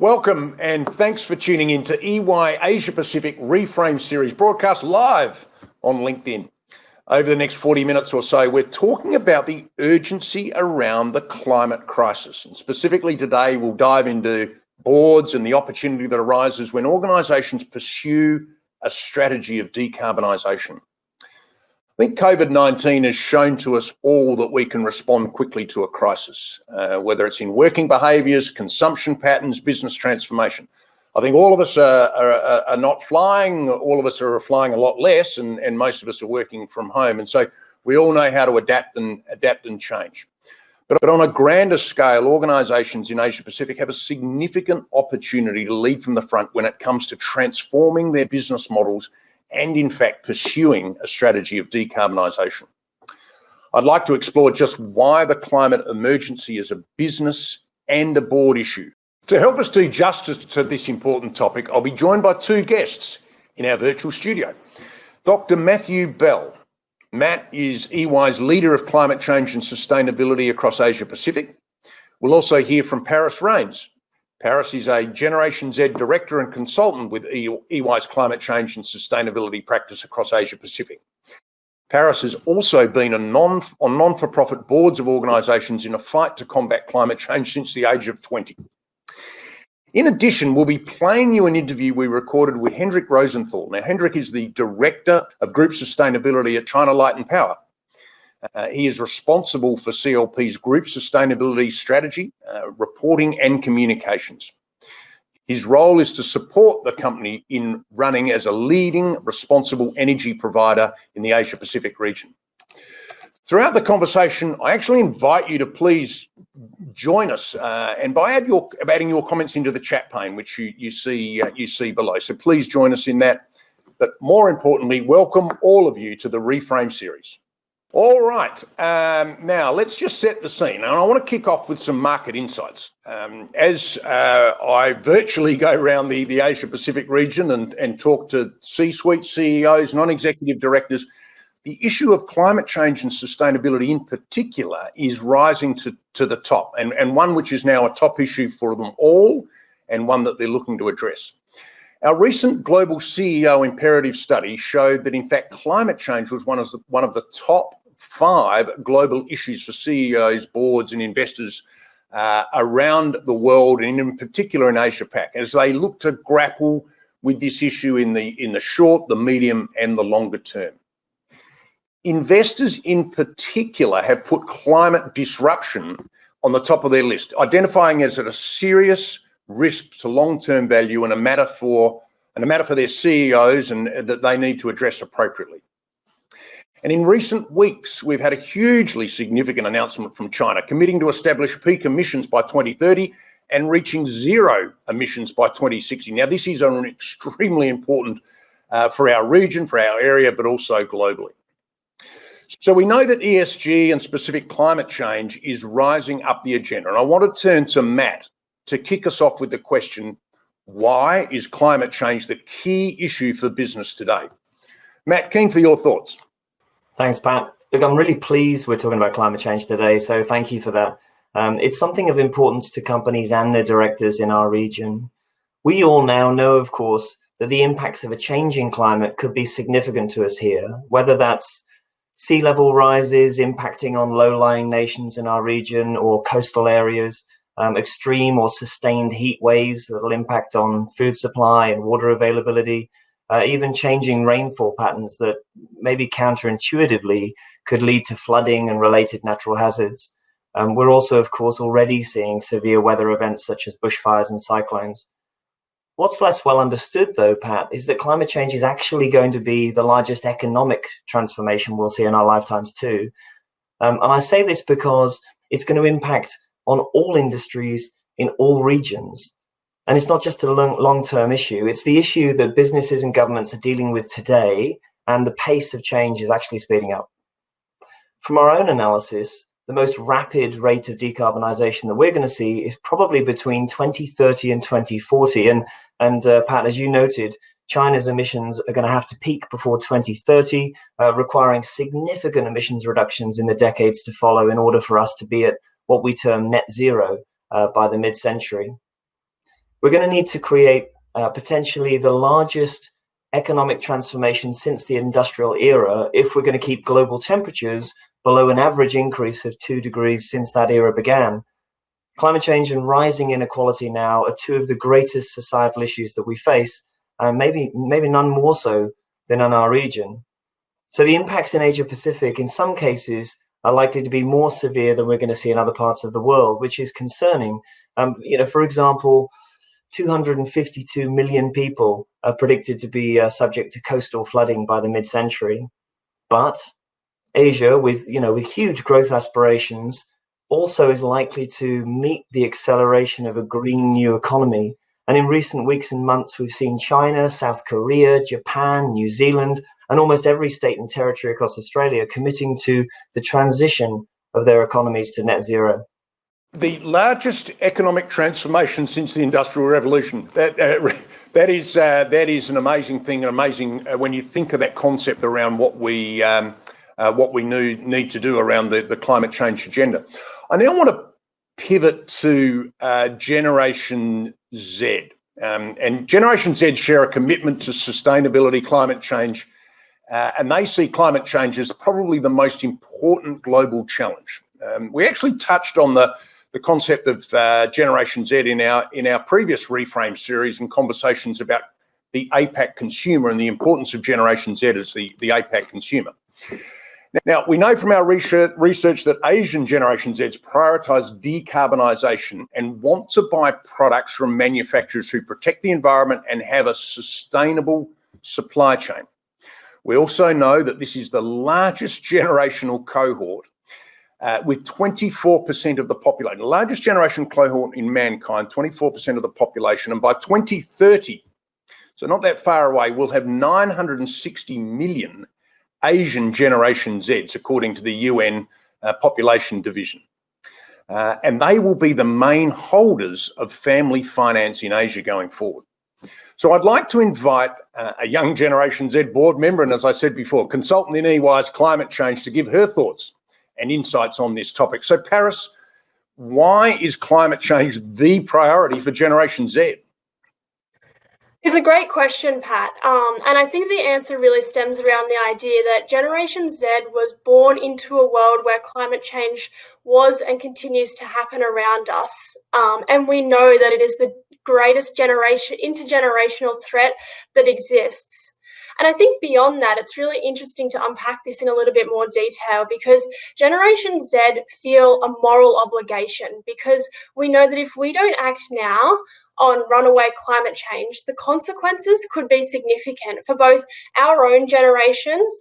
Welcome and thanks for tuning in to EY Asia Pacific Reframe Series broadcast live on LinkedIn. Over the next 40 minutes or so, we're talking about the urgency around the climate crisis. And specifically today, we'll dive into boards and the opportunity that arises when organisations pursue a strategy of decarbonisation. I think COVID-19 has shown to us all that we can respond quickly to a crisis, whether it's in working behaviours, consumption patterns, business transformation. I think all of us are not flying, all of us are flying a lot less, and most of us are working from home. And so we all know how to adapt and change. But on a grander scale, organisations in Asia Pacific have a significant opportunity to lead from the front when it comes to transforming their business models and in fact pursuing a strategy of decarbonisation. I'd like to explore just why the climate emergency is a business and a board issue. To help us do justice to this important topic, I'll be joined by two guests in our virtual studio. Dr. Matthew Bell. Matt is EY's leader of climate change and sustainability across Asia Pacific. We'll also hear from Parrys. Parrys is a Generation Z director and consultant with EY's climate change and sustainability practice across Asia Pacific. Parrys has also been on non-for-profit boards of organisations in a fight to combat climate change since the age of 20. In addition, we'll be playing you an interview we recorded with Hendrik Rosenthal. Now, Hendrik is the Director of Group Sustainability at China Light and Power. He is responsible for CLP's group sustainability strategy, reporting and communications. His role is to support the company in running as a leading responsible energy provider in the Asia Pacific region. Throughout the conversation, I actually invite you to please join us and by adding your comments into the chat pane, which you see below. So please join us in that. But more importantly, welcome all of you to the Reframe Series. All right, now let's just set the scene. And I want to kick off with some market insights. As I virtually go around the Asia Pacific region and talk to C-suite CEOs, non-executive directors, the issue of climate change and sustainability in particular is rising to the top, and one which is now a top issue for them all and one that they're looking to address. Our recent global CEO imperative study showed that in fact climate change was one of the top 5 global issues for CEOs, boards and investors around the world, and in particular in Asia Pac, as they look to grapple with this issue in the short, the medium and the longer term. Investors in particular have put climate disruption on the top of their list, identifying it as a serious risk to long-term value and a matter for their CEOs and that they need to address appropriately. And in recent weeks, we've had a hugely significant announcement from China committing to establish peak emissions by 2030 and reaching zero emissions by 2060. Now, this is extremely important for our region, for our area, but also globally. So we know that ESG and specific climate change is rising up the agenda. And I want to turn to Matt to kick us off with the question, why is climate change the key issue for business today? Matt, keen for your thoughts. Thanks, Pat. Look, I'm really pleased we're talking about climate change today, so thank you for that. It's something of importance to companies and their directors in our region. We all now know, of course, that the impacts of a changing climate could be significant to us here, whether that's sea level rises impacting on low-lying nations in our region or coastal areas, extreme or sustained heat waves that will impact on food supply and water availability, even changing rainfall patterns that maybe counterintuitively could lead to flooding and related natural hazards. We're also, of course, already seeing severe weather events such as bushfires and cyclones. What's less well understood, though, Pat, is that climate change is actually going to be the largest economic transformation we'll see in our lifetimes too. And I say this because it's going to impact on all industries in all regions. And it's not just a long-term issue. It's the issue that businesses and governments are dealing with today, and the pace of change is actually speeding up. From our own analysis, the most rapid rate of decarbonisation that we're going to see is probably between 2030 and 2040. And Pat, as you noted, China's emissions are going to have to peak before 2030, requiring significant emissions reductions in the decades to follow in order for us to be at what we term net zero by the mid-century. We're going to need to create potentially the largest economic transformation since the industrial era if we're going to keep global temperatures below an average increase of 2 degrees since that era began. Climate change and rising inequality now are two of the greatest societal issues that we face, and maybe none more so than in our region. So the impacts in Asia Pacific in some cases are likely to be more severe than we're going to see in other parts of the world, which is concerning. For example, 252 million people are predicted to be subject to coastal flooding by the mid-century. But Asia, with huge growth aspirations, also is likely to meet the acceleration of a green new economy. And in recent weeks and months, we've seen China, South Korea, Japan, New Zealand, and almost every state and territory across Australia committing to the transition of their economies to net zero. The largest economic transformation since the Industrial Revolution. That is an amazing thing, and amazing when you think of that concept around what we need to do around the climate change agenda. I now want to pivot to Generation Z. And Generation Z share a commitment to sustainability, climate change, and they see climate change as probably the most important global challenge. We actually touched on the concept of Generation Z in our previous Reframe series and conversations about the APAC consumer and the importance of Generation Z as the APAC consumer. Now, we know from our research that Asian Generation Zs prioritise decarbonisation and want to buy products from manufacturers who protect the environment and have a sustainable supply chain. We also know that this is the largest generational cohort with 24% of the population, the largest generation cohort in mankind, 24% of the population. And by 2030, so not that far away, we'll have 960 million Asian Generation Zs, according to the UN Population Division. And they will be the main holders of family finance in Asia going forward. So I'd like to invite a young Generation Z board member, and as I said before, consultant in EY's climate change, to give her thoughts and insights on this topic. So Parrys, why is climate change the priority for Generation Z? It's a great question, Pat. And I think the answer really stems around the idea that Generation Z was born into a world where climate change was and continues to happen around us. And we know that it is the greatest intergenerational threat that exists. And I think beyond that, it's really interesting to unpack this in a little bit more detail, because Generation Z feel a moral obligation, because we know that if we don't act now on runaway climate change, the consequences could be significant for both our own generations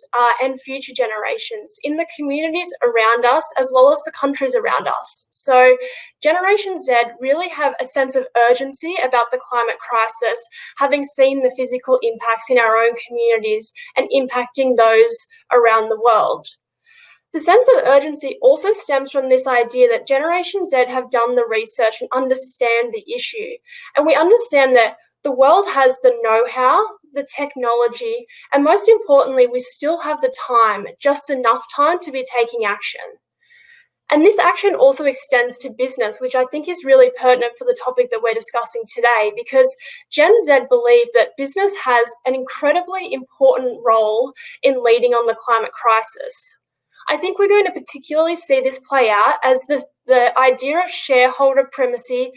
and future generations in the communities around us, as well as the countries around us. So Generation Z really have a sense of urgency about the climate crisis, having seen the physical impacts in our own communities and impacting those around the world. The sense of urgency also stems from this idea that Generation Z have done the research and understand the issue. And we understand that the world has the know-how, the technology, and most importantly, we still have the time, just enough time to be taking action. And this action also extends to business, which I think is really pertinent for the topic that we're discussing today, because Gen Z believe that business has an incredibly important role in leading on the climate crisis. I think we're going to particularly see this play out as the idea of shareholder primacy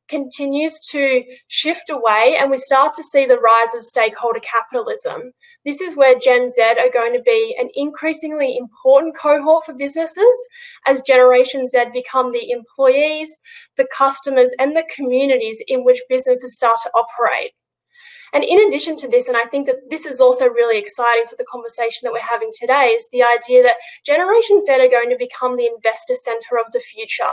continues to shift away and we start to see the rise of stakeholder capitalism. This is where Gen Z are going to be an increasingly important cohort for businesses as Generation Z become the employees, the customers, and the communities in which businesses start to operate. And in addition to this, and I think that this is also really exciting for the conversation that we're having today, is the idea that Generation Z are going to become the investor center of the future.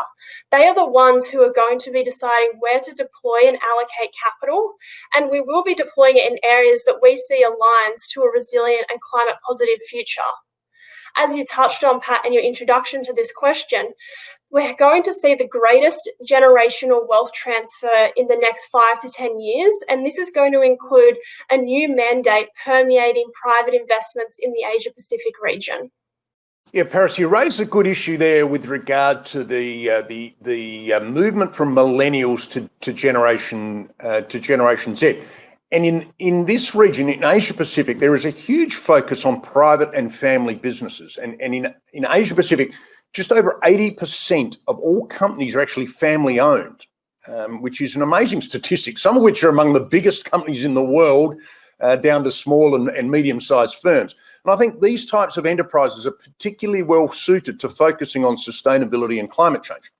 They are the ones who are going to be deciding where to deploy and allocate capital, and we will be deploying it in areas that we see aligns to a resilient and climate positive future. As you touched on, Pat, in your introduction to this question, we're going to see the greatest generational wealth transfer in the next 5 to 10 years, and this is going to include a new mandate permeating private investments in the Asia Pacific region. Yeah, Parrys, you raised a good issue there with regard to the movement from millennials to Generation Z. And in this region, in Asia Pacific, there is a huge focus on private and family businesses. And in Asia Pacific, just over 80% of all companies are actually family owned, which is an amazing statistic, some of which are among the biggest companies in the world, down to small and medium-sized firms. And I think these types of enterprises are particularly well suited to focusing on sustainability and climate change.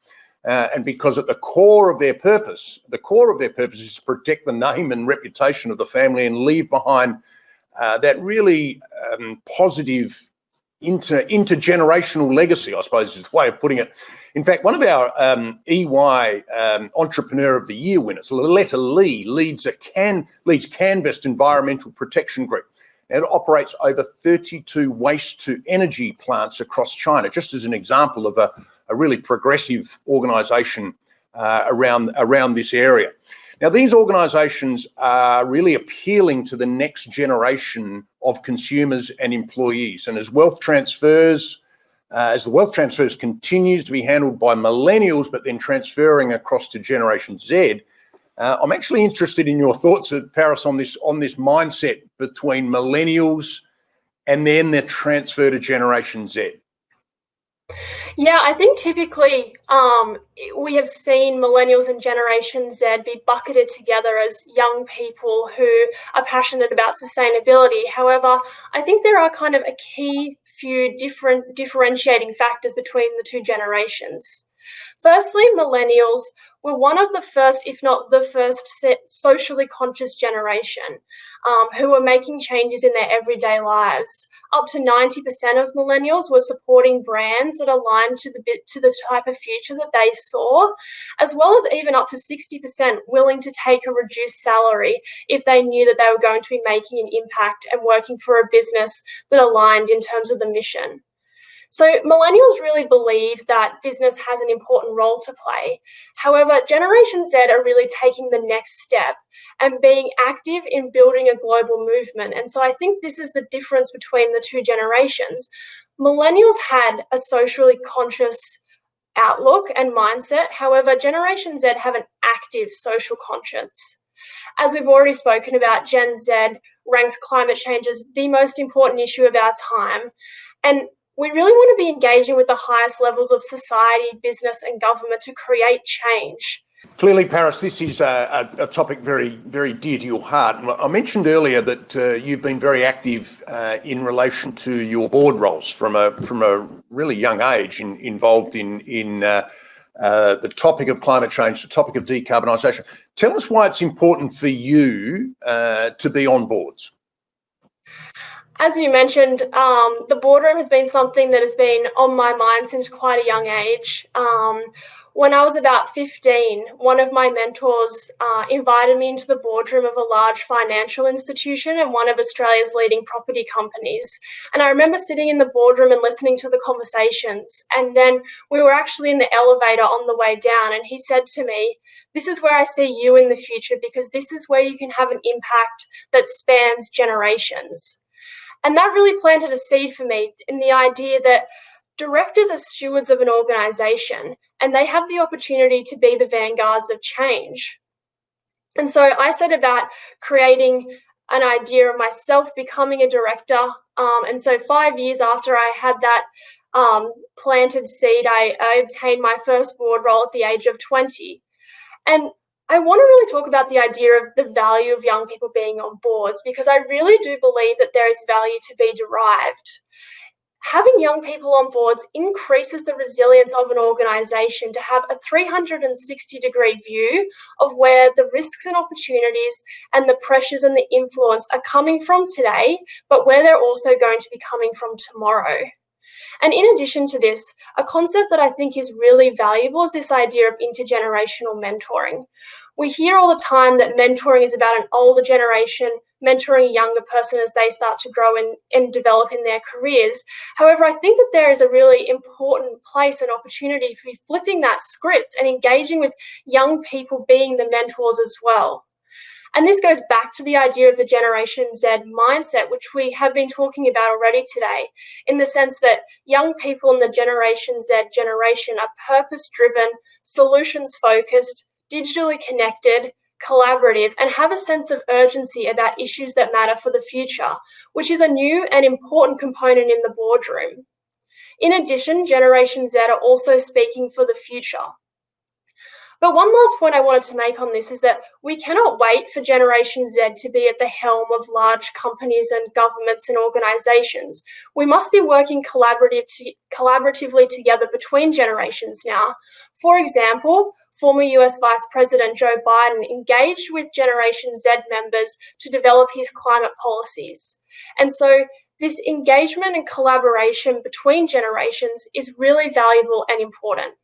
And because at the core of their purpose is to protect the name and reputation of the family and leave behind that really positive intergenerational legacy, I suppose is the way of putting it. In fact, one of our EY Entrepreneur of the Year winners, Loretta Lee, leads Canvest Environmental Protection Group. It operates over 32 waste-to-energy plants across China, just as an example of a really progressive organisation around this area. Now, these organisations are really appealing to the next generation of consumers and employees. And as the wealth transfers continues to be handled by millennials, but then transferring across to Generation Z, I'm actually interested in your thoughts, Parrys, on this mindset between millennials and then their transfer to Generation Z. Yeah, I think typically we have seen millennials and Generation Z be bucketed together as young people who are passionate about sustainability. However, I think there are kind of a key few different differentiating factors between the two generations. Firstly, millennials were one of the first, if not the first, socially conscious generation who were making changes in their everyday lives. Up to 90% of millennials were supporting brands that aligned to the type of future that they saw, as well as even up to 60% willing to take a reduced salary if they knew that they were going to be making an impact and working for a business that aligned in terms of the mission. So millennials really believe that business has an important role to play. However, Generation Z are really taking the next step and being active in building a global movement. And so I think this is the difference between the two generations. Millennials had a socially conscious outlook and mindset. However, Generation Z have an active social conscience. As we've already spoken about, Gen Z ranks climate change as the most important issue of our time. And we really want to be engaging with the highest levels of society, business, and government to create change. Clearly, Parrys, this is a topic very, very dear to your heart. I mentioned earlier that you've been very active in relation to your board roles from a really young age, involved in the topic of climate change, the topic of decarbonisation. Tell us why it's important for you to be on boards. As you mentioned, the boardroom has been something that has been on my mind since quite a young age. When I was about 15, one of my mentors invited me into the boardroom of a large financial institution and one of Australia's leading property companies. And I remember sitting in the boardroom and listening to the conversations. And then we were actually in the elevator on the way down, and he said to me, "This is where I see you in the future, because this is where you can have an impact that spans generations." And that really planted a seed for me in the idea that directors are stewards of an organisation and they have the opportunity to be the vanguards of change. And so I set about creating an idea of myself becoming a director. And so 5 years after I had that planted seed, I obtained my first board role at the age of 20. And I want to really talk about the idea of the value of young people being on boards, because I really do believe that there is value to be derived. Having young people on boards increases the resilience of an organisation to have a 360-degree view of where the risks and opportunities and the pressures and the influence are coming from today, but where they're also going to be coming from tomorrow. And in addition to this, a concept that I think is really valuable is this idea of intergenerational mentoring. We hear all the time that mentoring is about an older generation mentoring a younger person as they start to grow and develop in their careers. However, I think that there is a really important place and opportunity to be flipping that script and engaging with young people being the mentors as well. And this goes back to the idea of the Generation Z mindset, which we have been talking about already today, in the sense that young people in the Generation Z generation are purpose-driven, solutions-focused, digitally connected, collaborative, and have a sense of urgency about issues that matter for the future, which is a new and important component in the boardroom. In addition, Generation Z are also speaking for the future. But one last point I wanted to make on this is that we cannot wait for Generation Z to be at the helm of large companies and governments and organizations. We must be working collaboratively together between generations now. For example, former US Vice President Joe Biden engaged with Generation Z members to develop his climate policies. And so this engagement and collaboration between generations is really valuable and important.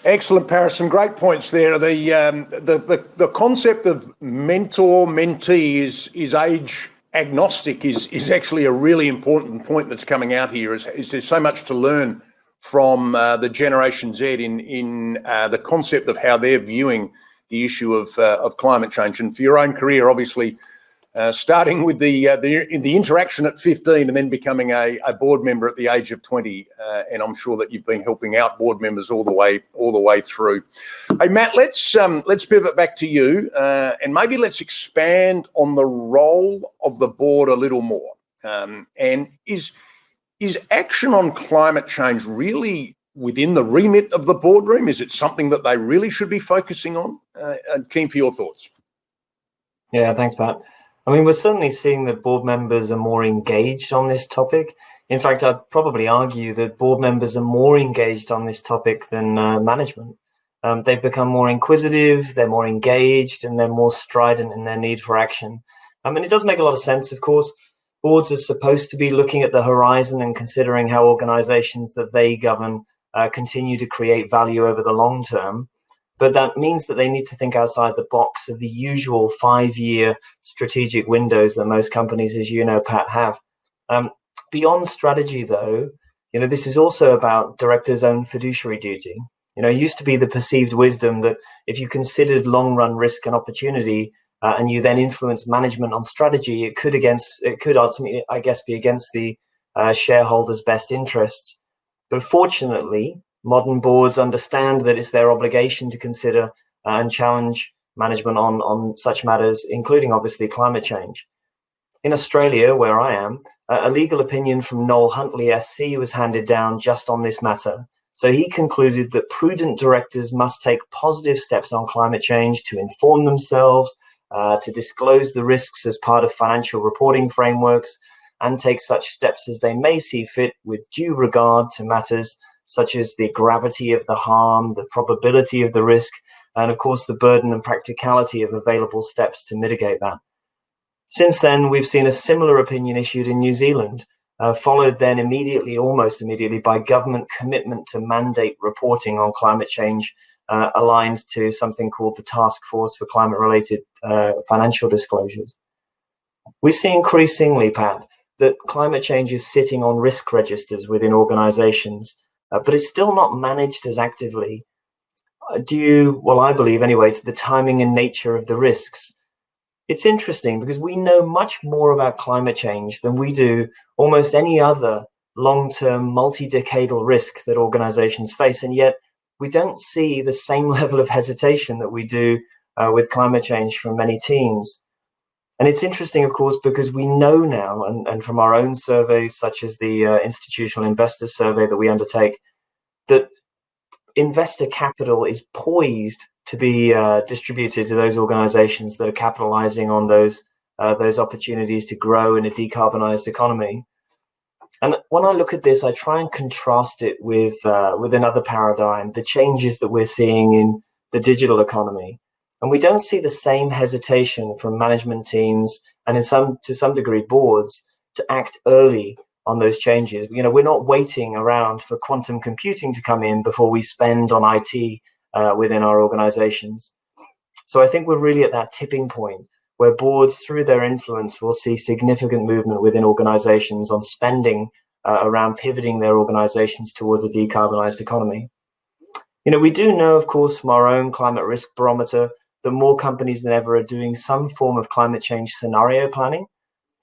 Excellent, Parrys. Some great points there. The concept of mentor-mentee is age agnostic is actually a really important point that's coming out here. Is there's so much to learn from the Generation Z in the concept of how they're viewing the issue of climate change, and for your own career, obviously. Starting with the interaction at 15 and then becoming a board member at the age of 20, and I'm sure that you've been helping out board members all the way through. Hey Matt, let's pivot back to you, and maybe let's expand on the role of the board a little more. And is action on climate change really within the remit of the boardroom? Is it something that they really should be focusing on? Keen for your thoughts. Yeah, thanks, Pat. I mean, we're certainly seeing that board members are more engaged on this topic. In fact, I'd probably argue that board members are more engaged on this topic than management. They've become more inquisitive, they're more engaged, and they're more strident in their need for action. And it does make a lot of sense, of course. Boards are supposed to be looking at the horizon and considering how organizations that they govern continue to create value over the long term. But that means that they need to think outside the box of the usual 5-year strategic windows that most companies, as you know, Pat, have. Beyond strategy, though, this is also about directors' own fiduciary duty. It used to be the perceived wisdom that if you considered long-run risk and opportunity, and you then influence management on strategy, it could ultimately, I guess, be against the shareholders' best interests. But fortunately, modern boards understand that it's their obligation to consider and challenge management on such matters, including obviously climate change. In Australia, where I am, a legal opinion from Noel Huntley SC was handed down just on this matter. So he concluded that prudent directors must take positive steps on climate change to inform themselves, to disclose the risks as part of financial reporting frameworks, and take such steps as they may see fit with due regard to matters such as the gravity of the harm, the probability of the risk, and of course the burden and practicality of available steps to mitigate that. Since then, we've seen a similar opinion issued in New Zealand, followed then almost immediately, by government commitment to mandate reporting on climate change, aligned to something called the Task Force for Climate-Related Financial Disclosures. We see increasingly, Pat, that climate change is sitting on risk registers within organizations, but it's still not managed as actively due, well, I believe anyway, to the timing and nature of the risks. It's interesting because we know much more about climate change than we do almost any other long-term, multi-decadal risk that organizations face, and yet we don't see the same level of hesitation that we do with climate change from many teams. And it's interesting, of course, because we know now, and from our own surveys, such as the Institutional Investors Survey that we undertake, that investor capital is poised to be distributed to those organizations that are capitalizing on those opportunities to grow in a decarbonized economy. And when I look at this, I try and contrast it with another paradigm, the changes that we're seeing in the digital economy. And we don't see the same hesitation from management teams and to some degree boards to act early on those changes. We're not waiting around for quantum computing to come in before we spend on IT within our organizations. So I think we're really at that tipping point where boards, through their influence, will see significant movement within organizations on spending around pivoting their organizations towards a decarbonized economy. We do know, of course, from our own climate risk barometer that more companies than ever are doing some form of climate change scenario planning,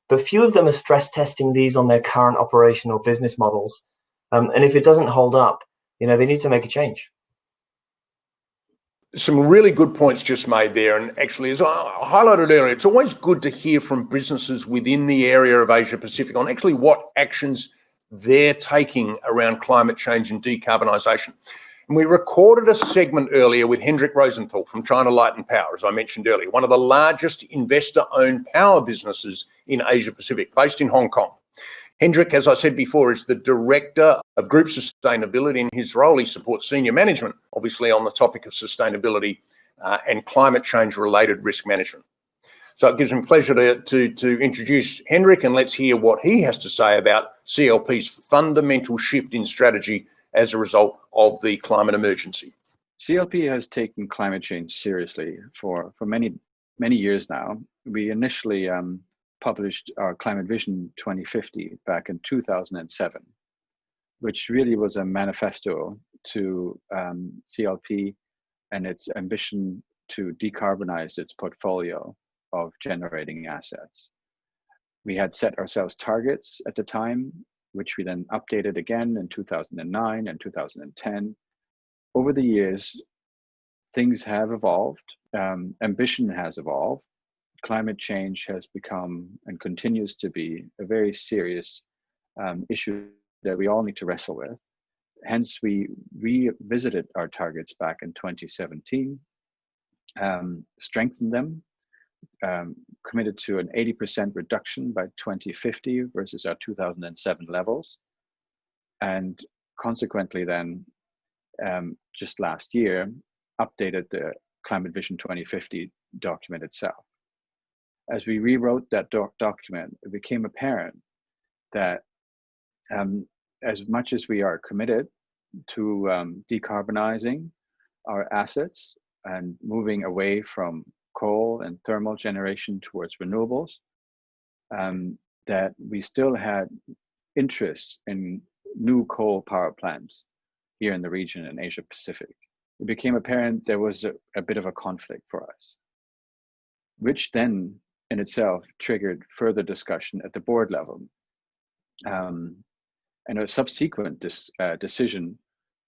but few of them are stress testing these on their current operational business models. And if it doesn't hold up, they need to make a change. Some really good points just made there. And actually, as I highlighted earlier, it's always good to hear from businesses within the area of Asia Pacific on actually what actions they're taking around climate change and decarbonisation. And we recorded a segment earlier with Hendrik Rosenthal from China Light and Power, as I mentioned earlier, one of the largest investor-owned power businesses in Asia Pacific, based in Hong Kong. Hendrik, as I said before, is the Director of Group Sustainability. In his role, he supports senior management, obviously, on the topic of sustainability and climate change-related risk management. So it gives me pleasure to introduce Hendrik, and let's hear what he has to say about CLP's fundamental shift in strategy as a result of the climate emergency. CLP has taken climate change seriously for many years now. We initially published our Climate Vision 2050 back in 2007, which really was a manifesto to CLP and its ambition to decarbonize its portfolio of generating assets. We had set ourselves targets at the time, which we then updated again in 2009 and 2010. Over the years, things have evolved, ambition has evolved. Climate change has become and continues to be a very serious issue that we all need to wrestle with. Hence, we revisited our targets back in 2017, strengthened them, committed to an 80% reduction by 2050 versus our 2007 levels. And consequently then, just last year, updated the Climate Vision 2050 document itself. As we rewrote that document, it became apparent that as much as we are committed to decarbonizing our assets and moving away from coal and thermal generation towards renewables, that we still had interest in new coal power plants here in the region in Asia Pacific. It became apparent there was a bit of a conflict for us, which then in itself triggered further discussion at the board level, and a subsequent decision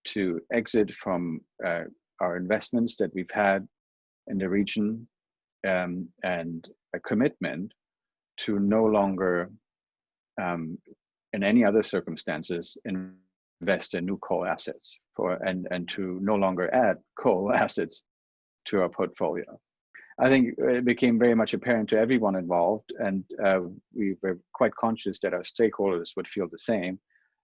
to exit from our investments that we've had in the region, and a commitment to no longer, in any other circumstances, invest in new coal assets and to no longer add coal assets to our portfolio. I think it became very much apparent to everyone involved, and we were quite conscious that our stakeholders would feel the same,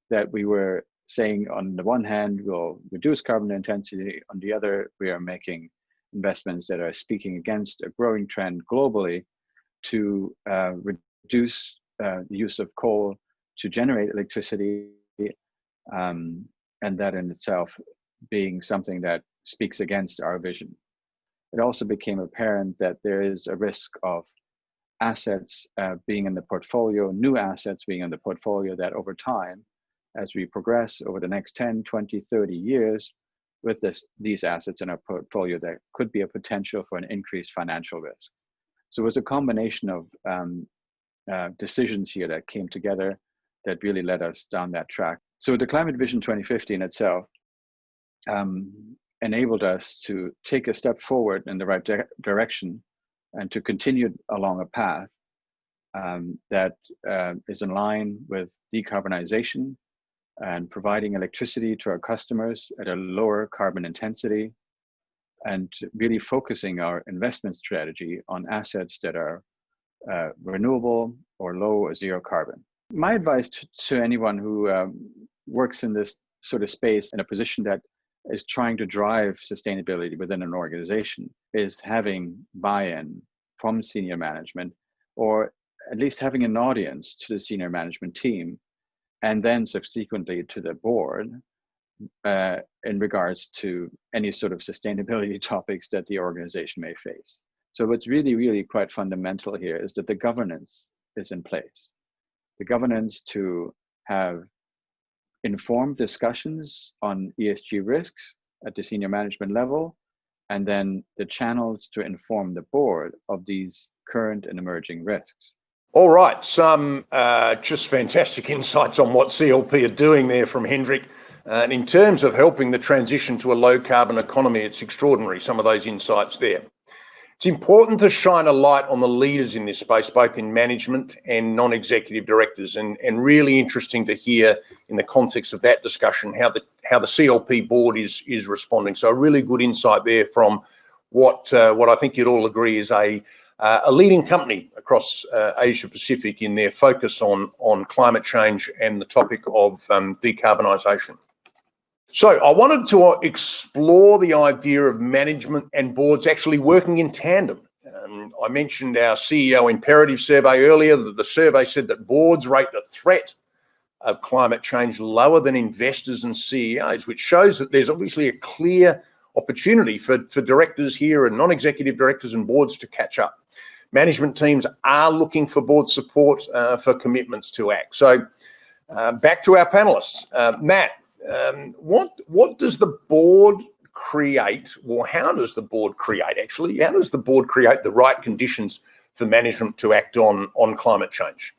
that we were saying on the one hand, we'll reduce carbon intensity, on the other, we are making investments that are speaking against a growing trend globally to reduce the use of coal to generate electricity, and that in itself being something that speaks against our vision. It also became apparent that there is a risk of assets being in the portfolio, new assets being in the portfolio, that over time, as we progress over the next 10, 20, 30 years, with these assets in our portfolio, there could be a potential for an increased financial risk. So it was a combination of decisions here that came together that really led us down that track. So the Climate Vision 2050 in itself enabled us to take a step forward in the right direction and to continue along a path that is in line with decarbonization and providing electricity to our customers at a lower carbon intensity, and really focusing our investment strategy on assets that are renewable or low or zero carbon. My advice to anyone who works in this sort of space in a position that is trying to drive sustainability within an organization is having buy-in from senior management, or at least having an audience to the senior management team, and then subsequently to the board in regards to any sort of sustainability topics that the organization may face. So what's really, really quite fundamental here is that the governance is in place. The governance to have informed discussions on ESG risks at the senior management level, and then the channels to inform the board of these current and emerging risks. All right, some just fantastic insights on what CLP are doing there from Hendrik. And in terms of helping the transition to a low carbon economy, it's extraordinary, some of those insights there. It's important to shine a light on the leaders in this space, both in management and non-executive directors, and really interesting to hear in the context of that discussion how the CLP board is responding. So a really good insight there from what I think you'd all agree is a leading company across Asia Pacific in their focus on climate change and the topic of decarbonisation. So I wanted to explore the idea of management and boards actually working in tandem. I mentioned our CEO imperative survey earlier, that the survey said that boards rate the threat of climate change lower than investors and CEOs, which shows that there's obviously a clear opportunity for directors here and non-executive directors and boards to catch up. Management teams are looking for board support for commitments to act. So back to our panelists. Matt, what does the board create, or how does the board create the right conditions for management to act on climate change?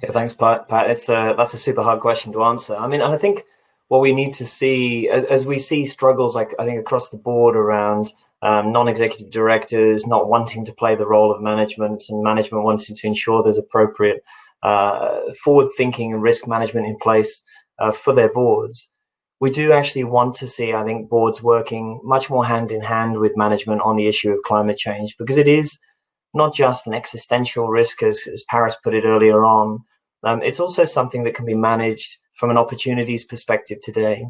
Yeah, thanks, Pat. That's a super hard question to answer. I mean, I think what we need to see, as we see struggles, like I think across the board around non-executive directors not wanting to play the role of management, and management wanting to ensure there's appropriate forward-thinking and risk management in place for their boards. We do actually want to see, I think, boards working much more hand in hand with management on the issue of climate change, because it is not just an existential risk, as Parrys put it earlier on. It's also something that can be managed from an opportunities perspective today.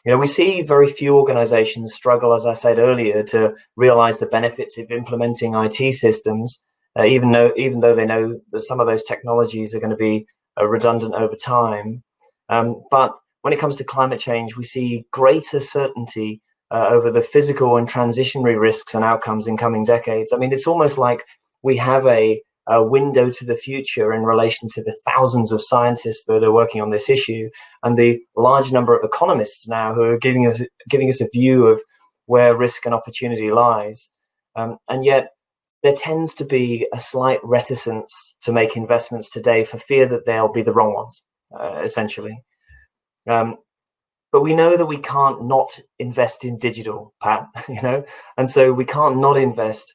You know, we see very few organizations struggle, as I said earlier, to realize the benefits of implementing IT systems, even though they know that some of those technologies are going to be redundant over time. But when it comes to climate change, we see greater certainty over the physical and transitionary risks and outcomes in coming decades. I mean, it's almost like we have a window to the future in relation to the thousands of scientists that are working on this issue, and the large number of economists now who are giving us a view of where risk and opportunity lies. And yet there tends to be a slight reticence to make investments today for fear that they'll be the wrong ones, essentially. But we know that we can't not invest in digital, Pat, you know, and so we can't not invest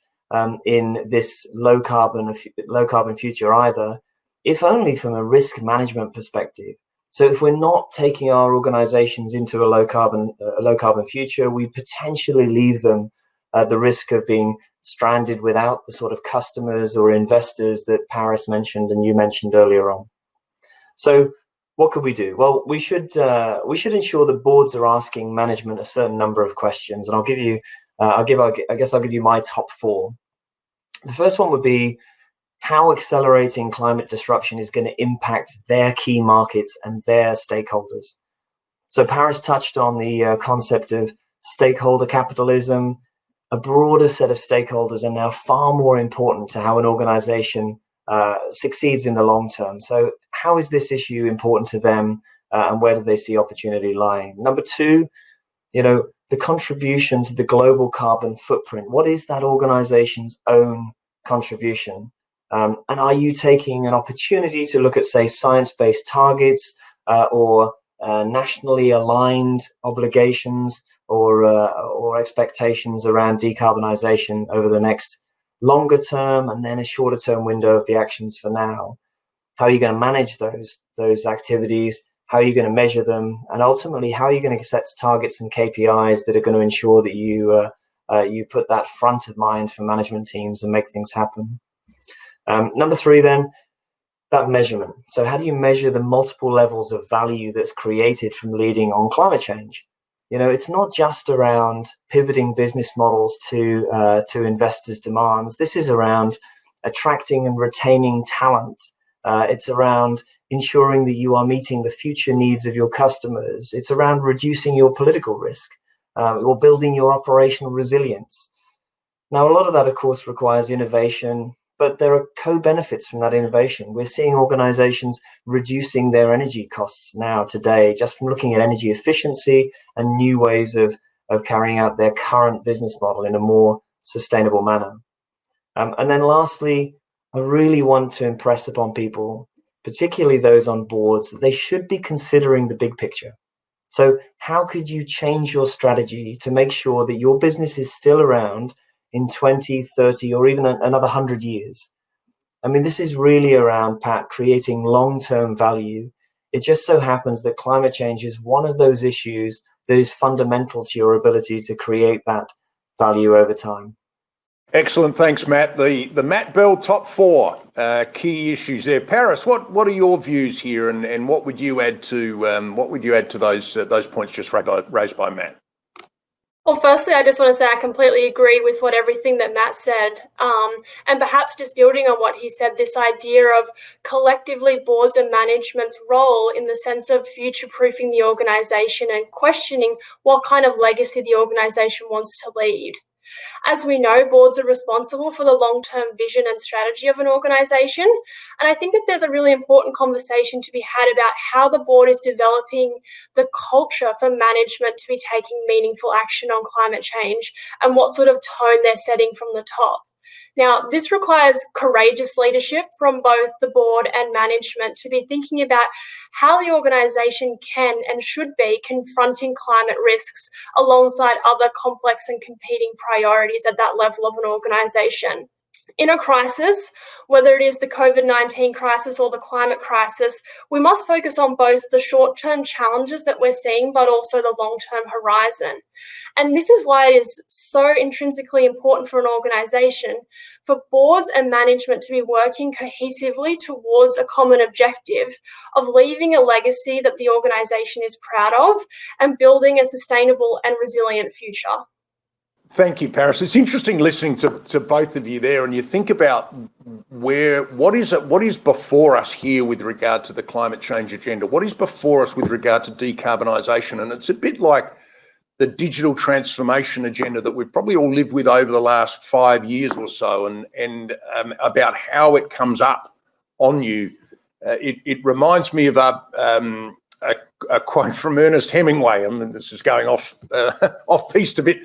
in this low carbon future either, if only from a risk management perspective. So if we're not taking our organizations into a low carbon future, we potentially leave them at the risk of being stranded without the sort of customers or investors that Parrys mentioned and you mentioned earlier on. So what could we do? Well, we should ensure that boards are asking management a certain number of questions, and I'll give you my top 4. The first one would be how accelerating climate disruption is going to impact their key markets and their stakeholders. So Parrys touched on the concept of stakeholder capitalism. A broader set of stakeholders are now far more important to how an organization succeeds in the long term. So how is this issue important to them, and where do they see opportunity lying? Number 2, you know, the contribution to the global carbon footprint. What is that organization's own contribution? And are you taking an opportunity to look at, say, science-based targets or nationally aligned obligations or expectations around decarbonization over the next longer term and then a shorter term window of the actions for now? How are you going to manage those activities? How are you going to measure them? And ultimately, how are you going to set targets and KPIs that are going to ensure that you put that front of mind for management teams and make things happen? Number 3, then, that measurement. So how do you measure the multiple levels of value that's created from leading on climate change? You know, it's not just around pivoting business models to investors' demands. This is around attracting and retaining talent. It's around ensuring that you are meeting the future needs of your customers. It's around reducing your political risk or building your operational resilience. Now, a lot of that, of course, requires innovation, but there are co-benefits from that innovation. We're seeing organizations reducing their energy costs now today, just from looking at energy efficiency and new ways of of carrying out their current business model in a more sustainable manner. And then lastly, I really want to impress upon people, particularly those on boards, that they should be considering the big picture. So how could you change your strategy to make sure that your business is still around in 20, 30, or even another 100 years? I mean, this is really around, Pat, creating long-term value. It just so happens that climate change is one of those issues that is fundamental to your ability to create that value over time. Excellent, thanks, Matt. The Matt Bell top four key issues there. Parrys, what are your views here, and what would you add to those points just raised by Matt? Well, firstly, I just want to say I completely agree with everything that Matt said. And perhaps just building on what he said, this idea of collectively boards and management's role in the sense of future-proofing the organisation and questioning what kind of legacy the organisation wants to lead. As we know, boards are responsible for the long-term vision and strategy of an organisation. And I think that there's a really important conversation to be had about how the board is developing the culture for management to be taking meaningful action on climate change and what sort of tone they're setting from the top. Now, this requires courageous leadership from both the board and management to be thinking about how the organisation can and should be confronting climate risks alongside other complex and competing priorities at that level of an organisation. In a crisis, whether it is the COVID-19 crisis or the climate crisis, we must focus on both the short-term challenges that we're seeing, but also the long-term horizon. And this is why it is so intrinsically important for an organisation for boards and management to be working cohesively towards a common objective of leaving a legacy that the organisation is proud of and building a sustainable and resilient future. Thank you, Parrys. It's interesting listening to both of you there, and you think about what is before us here with regard to the climate change agenda. What is before us with regard to decarbonisation? And it's a bit like the digital transformation agenda that we've probably all lived with over the last 5 years or so, and about how it comes up on you. It reminds me of a quote from Ernest Hemingway. I mean, this is going off piste a bit.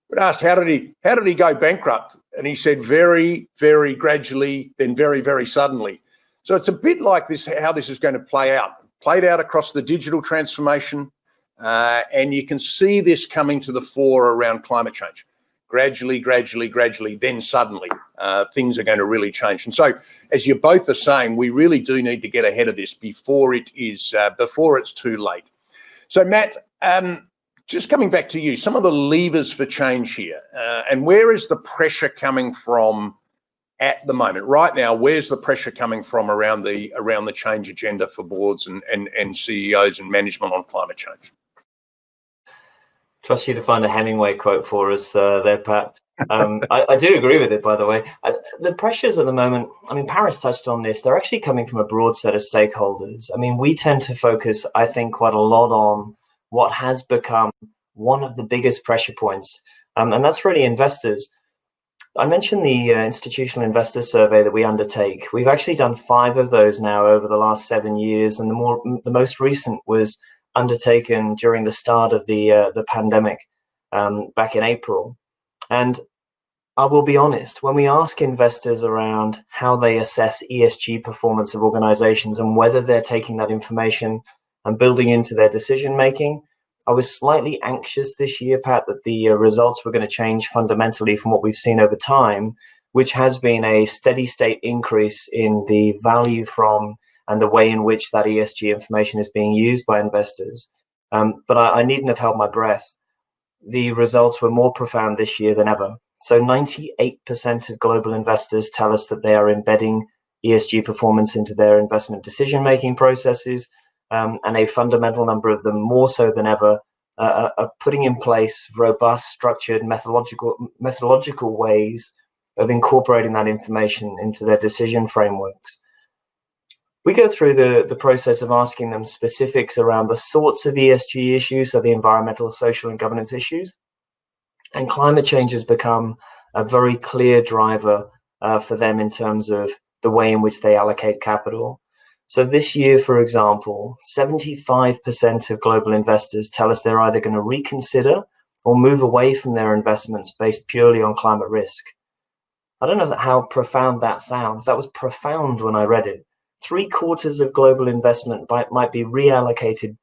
But asked how did he go bankrupt, and he said very, very gradually, then very, very suddenly. So it's a bit like this, how this is going to play out. Played out across the digital transformation, and you can see this coming to the fore around climate change. Gradually, then suddenly, things are going to really change. And so, as you both are saying, we really do need to get ahead of this before it's too late. So, Matt. Just coming back to you, some of the levers for change here, and where is the pressure coming from at the moment? Right now, where's the pressure coming from around the change agenda for boards and CEOs and management on climate change? Trust you to find a Hemingway quote for us there, Pat. I do agree with it, by the way. The pressures at the moment, I mean, Parrys touched on this, they're actually coming from a broad set of stakeholders. I mean, we tend to focus, I think, quite a lot on what has become one of the biggest pressure points, and that's really investors. I mentioned the institutional investor survey that we undertake. We've actually done 5 of those now over the last 7 years, and the most recent was undertaken during the start of the pandemic back in April. And I will be honest, when we ask investors around how they assess ESG performance of organizations and whether they're taking that information and building into their decision making, I was slightly anxious this year, Pat, that the results were going to change fundamentally from what we've seen over time, which has been a steady state increase in the value from and the way in which that ESG information is being used by investors. But I needn't have held my breath. The results were more profound this year than ever. So 98% of global investors tell us that they are embedding ESG performance into their investment decision-making processes. And a fundamental number of them, more so than ever, are putting in place robust, structured, methodological ways of incorporating that information into their decision frameworks. We go through the process of asking them specifics around the sorts of ESG issues, so the environmental, social, and governance issues. And climate change has become a very clear driver for them in terms of the way in which they allocate capital. So this year, for example, 75% of global investors tell us they're either going to reconsider or move away from their investments based purely on climate risk. I don't know how profound that sounds. That was profound when I read it. 3/4 of global investment might be reallocated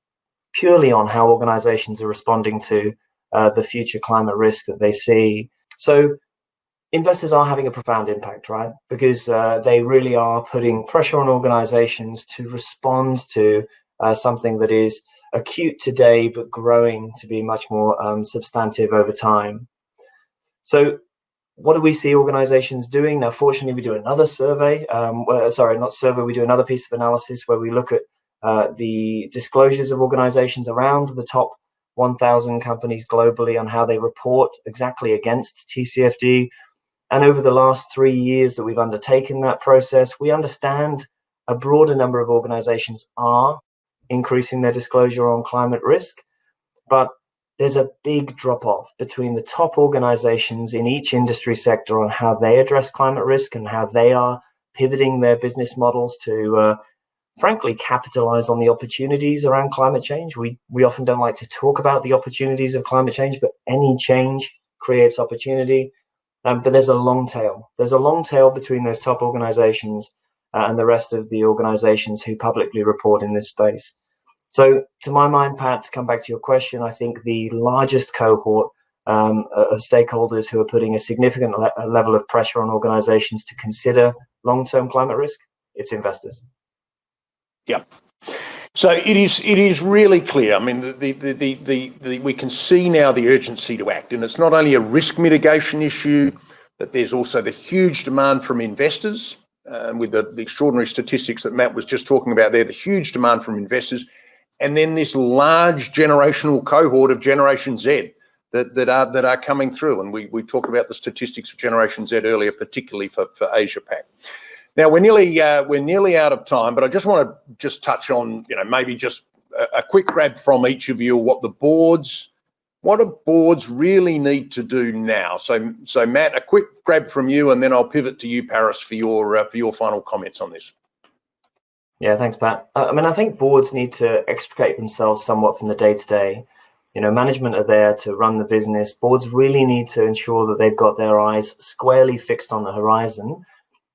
purely on how organizations are responding to the future climate risk that they see. So investors are having a profound impact, right? Because they really are putting pressure on organizations to respond to something that is acute today, but growing to be much more substantive over time. So what do we see organizations doing? Now, fortunately, we do another survey. We do another piece of analysis where we look at the disclosures of organizations around the top 1,000 companies globally on how they report exactly against TCFD. And over the last 3 years that we've undertaken that process, we understand a broader number of organizations are increasing their disclosure on climate risk, but there's a big drop-off between the top organizations in each industry sector on how they address climate risk and how they are pivoting their business models to, frankly, capitalize on the opportunities around climate change. We often don't like to talk about the opportunities of climate change, but any change creates opportunity. But there's a long tail. There's a long tail between those top organizations and the rest of the organizations who publicly report in this space. So to my mind, Pat, to come back to your question, I think the largest cohort of stakeholders who are putting a significant level of pressure on organizations to consider long-term climate risk, it's investors. Yeah. So it is really clear. I mean, we can see now the urgency to act, and it's not only a risk mitigation issue, but there's also the huge demand from investors with the extraordinary statistics that Matt was just talking about there, the huge demand from investors, and then this large generational cohort of Generation Z that are coming through. And we talked about the statistics of Generation Z earlier, particularly for Asia Pac. Now we're nearly out of time, but I just want to touch on, maybe just a quick grab from each of you what do boards really need to do now. So Matt, a quick grab from you, and then I'll pivot to you, Parrys, for your final comments on this. Yeah, thanks, Pat. I think boards need to extricate themselves somewhat from the day-to-day. Management are there to run the business. Boards really need to ensure that they've got their eyes squarely fixed on the horizon,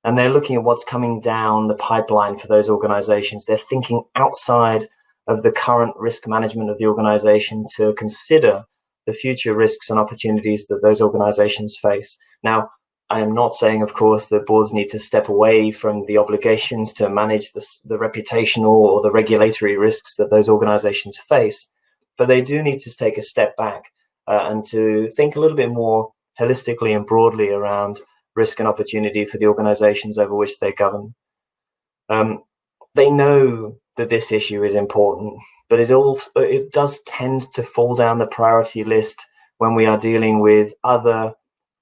and they're looking at what's coming down the pipeline for those organizations. They're thinking outside of the current risk management of the organization to consider the future risks and opportunities that those organizations face. Now, I am not saying, of course, that boards need to step away from the obligations to manage the reputational or the regulatory risks that those organizations face, but they do need to take a step back and to think a little bit more holistically and broadly around risk and opportunity for the organizations over which they govern. They know that this issue is important, but it does tend to fall down the priority list when we are dealing with other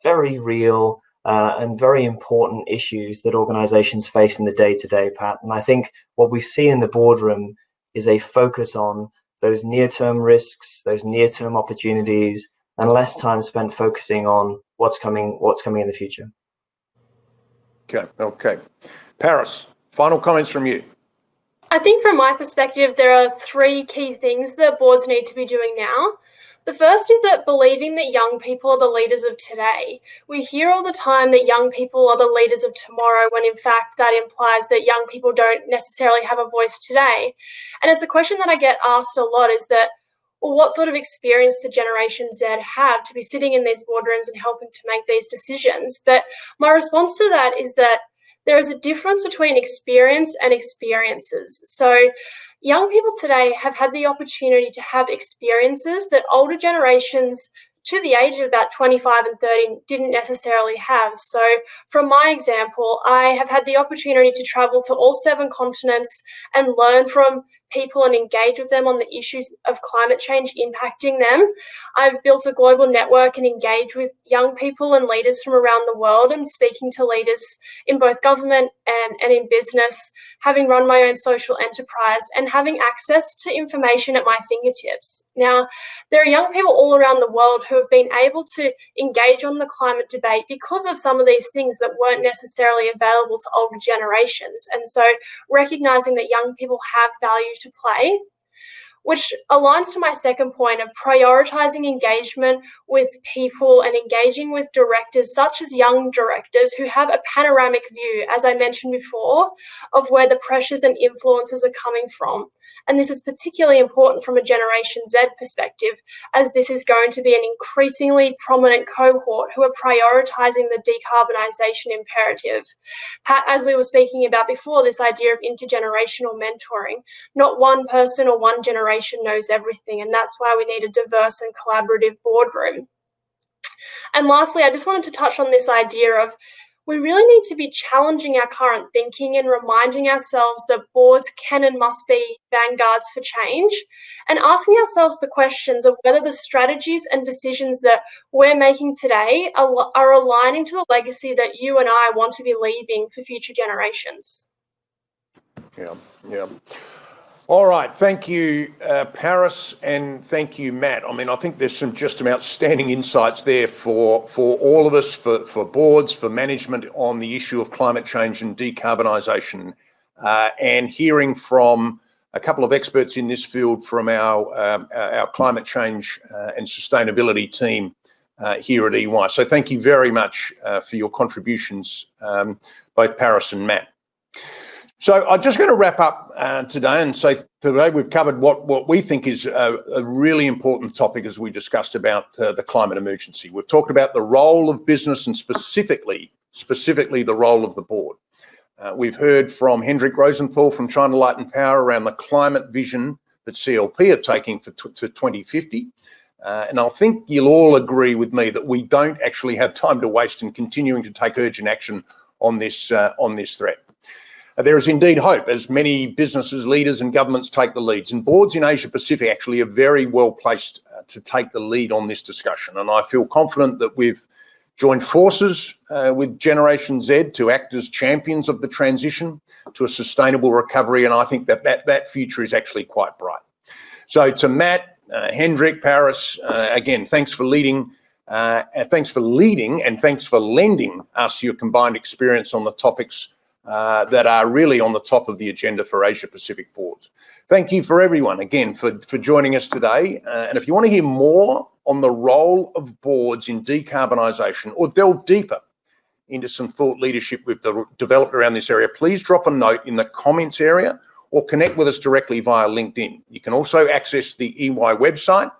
very real and very important issues that organizations face in the day-to-day, Pat. And I think what we see in the boardroom is a focus on those near-term risks, those near-term opportunities, and less time spent focusing on what's coming in the future. Okay. Parrys, final comments from you. I think from my perspective, there are 3 key things that boards need to be doing now. The first is that believing that young people are the leaders of today. We hear all the time that young people are the leaders of tomorrow, when in fact that implies that young people don't necessarily have a voice today. And it's a question that I get asked a lot, is that, well, what sort of experience did Generation Z have to be sitting in these boardrooms and helping to make these decisions? But my response to that is that there is a difference between experience and experiences. So young people today have had the opportunity to have experiences that older generations to the age of about 25 and 30 didn't necessarily have. So from my example, I have had the opportunity to travel to all 7 continents and learn from people and engage with them on the issues of climate change impacting them. I've built a global network and engaged with young people and leaders from around the world, and speaking to leaders in both government and in business, having run my own social enterprise and having access to information at my fingertips. Now, there are young people all around the world who have been able to engage on the climate debate because of some of these things that weren't necessarily available to older generations. And so recognizing that young people have value to play. which aligns to my second point of prioritizing engagement with people and engaging with directors, such as young directors who have a panoramic view, as I mentioned before, of where the pressures and influences are coming from. And this is particularly important from a Generation Z perspective, as this is going to be an increasingly prominent cohort who are prioritising the decarbonisation imperative. Pat, as we were speaking about before, this idea of intergenerational mentoring, not one person or one generation knows everything, and that's why we need a diverse and collaborative boardroom. And lastly, I just wanted to touch on this idea of we really need to be challenging our current thinking and reminding ourselves that boards can and must be vanguards for change, and asking ourselves the questions of whether the strategies and decisions that we're making today are aligning to the legacy that you and I want to be leaving for future generations. Yeah. All right, thank you, Parrys, and thank you, Matt. I mean, I think there's some outstanding insights there for all of us, for boards, for management on the issue of climate change and decarbonisation, and hearing from a couple of experts in this field from our climate change and sustainability team here at EY. So thank you very much for your contributions, both Parrys and Matt. So I'm just going to wrap up today and say today we've covered what we think is a really important topic as we discussed about the climate emergency. We've talked about the role of business and specifically the role of the board. We've heard from Hendrik Rosenthal from China Light and Power around the climate vision that CLP are taking to 2050. And I think you'll all agree with me that we don't actually have time to waste in continuing to take urgent action on this threat. There is indeed hope as many businesses, leaders and governments take the leads, and boards in Asia Pacific actually are very well placed to take the lead on this discussion. And I feel confident that we've joined forces with Generation Z to act as champions of the transition to a sustainable recovery, and I think that future is actually quite bright. So to Matt, Hendrik, Parrys, again, thanks for leading and thanks for lending us your combined experience on the topics that are really on the top of the agenda for Asia Pacific boards. Thank you for everyone again for joining us today. And if you want to hear more on the role of boards in decarbonisation or delve deeper into some thought leadership we've developed around this area, please drop a note in the comments area or connect with us directly via LinkedIn. You can also access the EY website,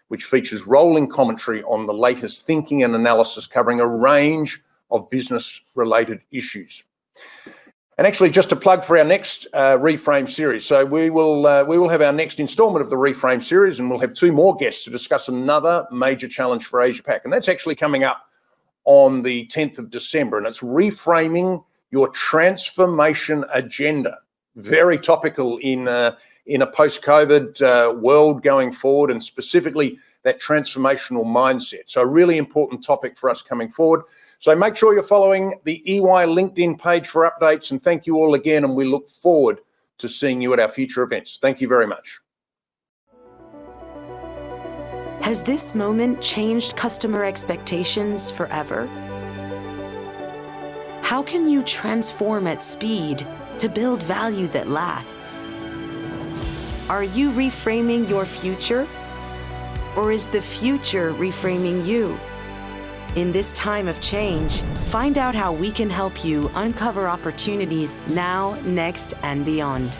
which features rolling commentary on the latest thinking and analysis covering a range of business-related issues. And actually, just a plug for our next Reframe series. So we will have our next instalment of the Reframe series, and we'll have 2 more guests to discuss another major challenge for Asia Pac. And that's actually coming up on the 10th of December, and it's reframing your transformation agenda. Very topical in a post-COVID world going forward, and specifically that transformational mindset. So a really important topic for us coming forward. So make sure you're following the EY LinkedIn page for updates, and thank you all again, and we look forward to seeing you at our future events. Thank you very much. Has this moment changed customer expectations forever? How can you transform at speed to build value that lasts? Are you reframing your future? Or is the future reframing you? In this time of change, find out how we can help you uncover opportunities now, next, and beyond.